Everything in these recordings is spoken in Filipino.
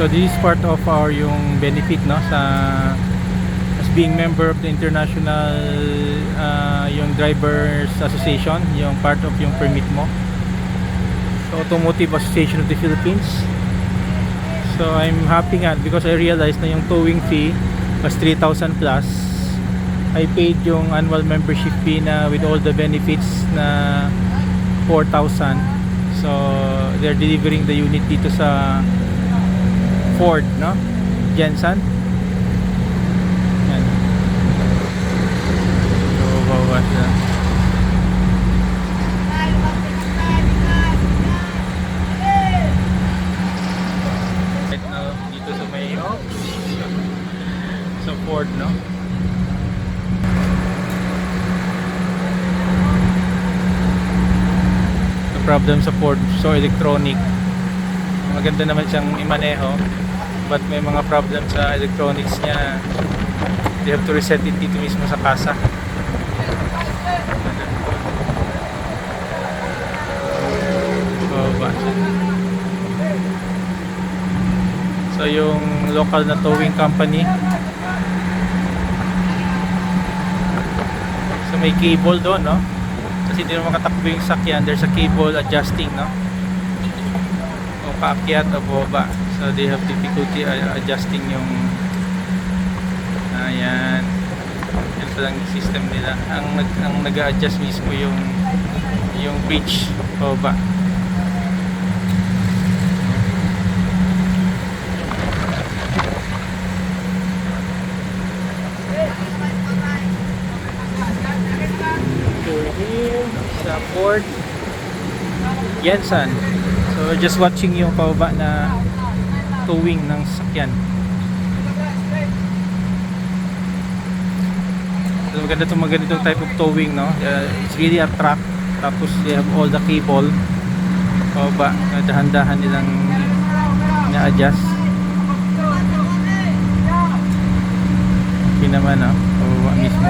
So this is part of our yung benefit, no, sa as being member of the international yung drivers association, yung part of yung permit mo. So Automotive Association of the Philippines. So I'm happy nga because I realized na yung towing fee was 3,000 plus. I paid yung annual membership fee na with all the benefits na 4,000. So they're delivering the unit dito sa Ford, no? Jensen. Yan. So bawas na. Right now dito sa may sa Ford, no? The problem sa Ford, so electronic. Maganda naman siyang imaneho, but may mga problem sa electronics niya. They have to reset it dito mismo sa kasa. So yung local na towing company, so may cable doon, no? Kasi hindi naman makatakbo yung sakyan. There's a cable adjusting, no? O paakyat o baba. So they have difficulty adjusting yung ayan. Yan palang system nila. Ang nag-a-adjust mismo yung bridge baba. Sa Ford Jensen. So we're just watching yung pababa na towing ng sakyan. So maganda itong ganitong type of towing, no? It's really a truck. Tapos they have all the cable pababa na dahan-dahan nilang na-adjust. Okay naman, no? Pababa mismo.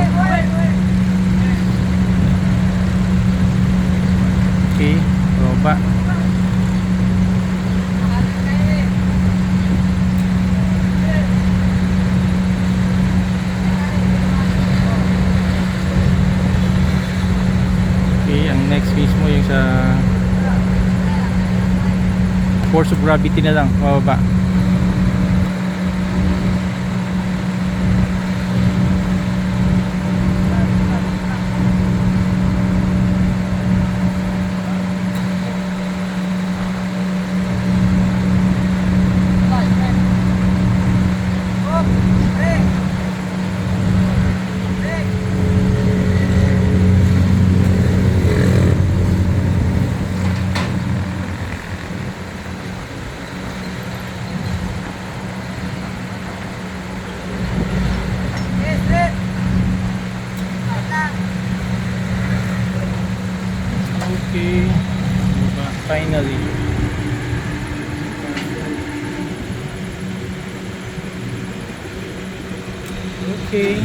Okay, baba. Okay, ang next mismo yung sa force of gravity na lang, baba. Okay, finally. Okay.